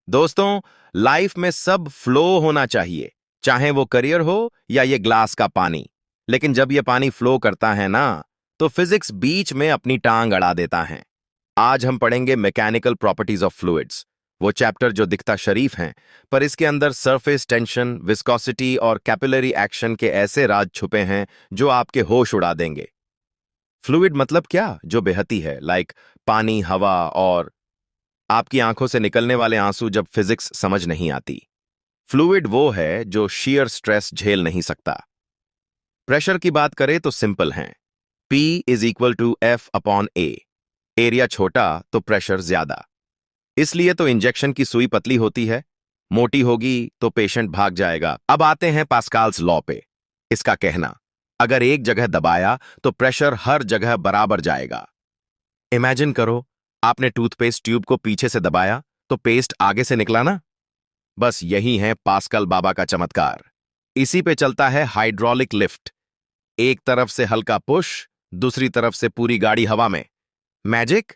दोस्तों, लाइफ में सब फ्लो होना चाहिए, चाहे वो करियर हो या ये ग्लास का पानी। लेकिन जब ये पानी फ्लो करता है ना, तो फिजिक्स बीच में अपनी टांग अड़ा देता है। आज हम पढ़ेंगे मैकेनिकल प्रॉपर्टीज ऑफ फ्लूइड्स, वो चैप्टर जो दिखता शरीफ हैं, पर इसके अंदर सरफेस टेंशन, विस्कोसिटी और कैपिलरी एक्शन के ऐसे राज छुपे हैं जो आपके होश उड़ा देंगे। फ्लूइड मतलब क्या? जो बहती है, लाइक पानी, हवा और आपकी आंखों से निकलने वाले आंसू जब फिजिक्स समझ नहीं आती। फ्लूइड वो है जो shear स्ट्रेस झेल नहीं सकता। प्रेशर की बात करें तो सिंपल है, P is equal to F upon A। Area छोटा तो प्रेशर ज्यादा। इसलिए तो इंजेक्शन की सुई पतली होती है, मोटी होगी तो पेशेंट भाग जाएगा। अब आते हैं पास्कल्स लॉ पे। इसका कहना, अगर एक जगह दबाया तो प्रेशर हर जगह बराबर जाएगा। इमेजिन करो, आपने टूथपेस्ट ट्यूब को पीछे से दबाया तो पेस्ट आगे से निकला ना। बस यही है पास्कल बाबा का चमत्कार। इसी पे चलता है हाइड्रोलिक लिफ्ट। एक तरफ से हल्का पुश, दूसरी तरफ से पूरी गाड़ी हवा में। मैजिक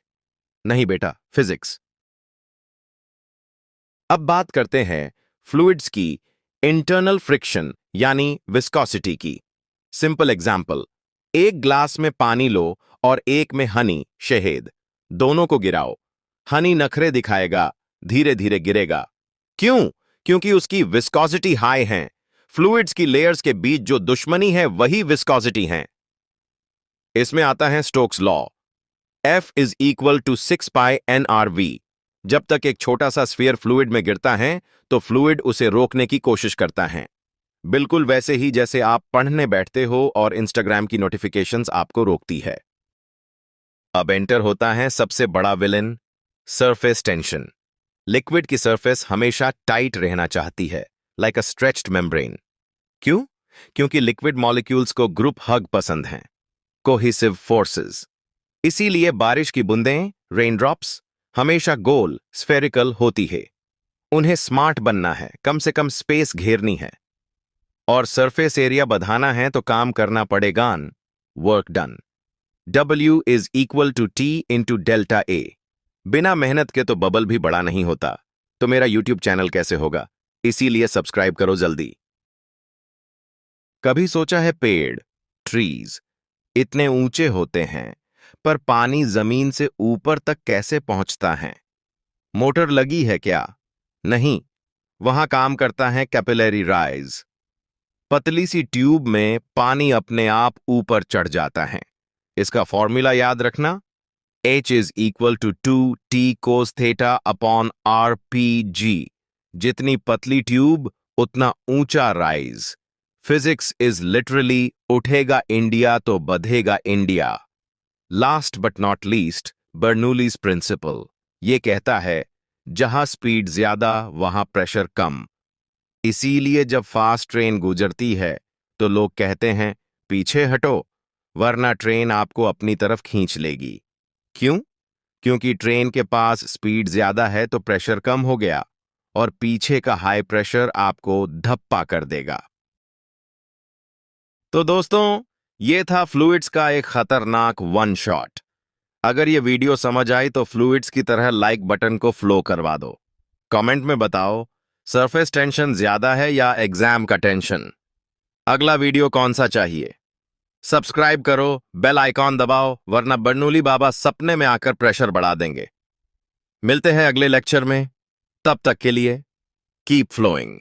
नहीं बेटा, फिजिक्स। अब बात करते हैं फ्लूइड्स की इंटरनल फ्रिक्शन यानी विस्कोसिटी की। सिंपल एग्जाम्पल, एक ग्लास में पानी लो और एक में हनी, शहद। दोनों को गिराओ। हनी नखरे दिखाएगा, धीरे धीरे गिरेगा। क्यों? क्योंकि उसकी विस्कोसिटी हाई है। फ्लूइड्स की लेयर्स के बीच जो दुश्मनी है वही विस्कोसिटी है। इसमें आता है Stokes law, F is equal to 6π/nRV। जब तक एक छोटा सा स्फीयर फ्लूइड में गिरता है तो फ्लूइड उसे रोकने की कोशिश करता है, बिल्कुल वैसे ही जैसे आप पढ़ने बैठते हो और इंस्टाग्राम की नोटिफिकेशंस आपको रोकती है। अब एंटर होता है सबसे बड़ा विलन, सरफेस टेंशन। लिक्विड की सरफेस हमेशा टाइट रहना चाहती है, लाइक अ स्ट्रेच्ड मेम्ब्रेन। क्यों? क्योंकि लिक्विड मॉलिक्यूल्स को ग्रुप हग पसंद हैं, कोहिसिव फोर्सेस। इसीलिए बारिश की बूंदें, रेनड्रॉप्स, हमेशा गोल, स्फेरिकल होती है। उन्हें स्मार्ट बनना है, कम से कम स्पेस घेरनी है। और सरफेस एरिया बढ़ाना है तो काम करना पड़ेगा, work done. W is equal to T into delta A। बिना मेहनत के तो बबल भी बड़ा नहीं होता, तो मेरा YouTube चैनल कैसे होगा? इसीलिए सब्सक्राइब करो जल्दी। कभी सोचा है पेड़, ट्रीज इतने ऊंचे होते हैं, पर पानी जमीन से ऊपर तक कैसे पहुंचता है? मोटर लगी है क्या? नहीं, वहां काम करता है कैपिलरी राइज। पतली सी ट्यूब में पानी अपने आप ऊपर चढ़ जाता है। इसका फॉर्मूला याद रखना, H is equal to 2T cos theta upon RPG। जितनी पतली ट्यूब उतना ऊंचा राइज। फिजिक्स इज लिटरली उठेगा इंडिया तो बधेगा India. Last but not least, Bernoulli's principle. ये कहता है, जहां स्पीड ज्यादा वहां प्रेशर कम। इसीलिए जब फास्ट ट्रेन गुजरती है तो लोग कहते हैं पीछे हटो, वरना ट्रेन आपको अपनी तरफ खींच लेगी। क्यों? क्योंकि ट्रेन के पास स्पीड ज्यादा है तो प्रेशर कम हो गया, और पीछे का हाई प्रेशर आपको धप्पा कर देगा। तो दोस्तों, ये था फ्लूइड्स का एक खतरनाक वन शॉट। अगर ये वीडियो समझ आई तो फ्लूइड्स की तरह लाइक बटन को फ्लो करवा दो। कमेंट में बताओ, सरफेस टेंशन ज्यादा है या एग्जाम का टेंशन? अगला वीडियो कौन सा चाहिए? सब्सक्राइब करो, बेल आइकॉन दबाओ, वरना बर्नूली बाबा सपने में आकर प्रेशर बढ़ा देंगे। मिलते हैं अगले लेक्चर में, तब तक के लिए कीप फ्लोइंग।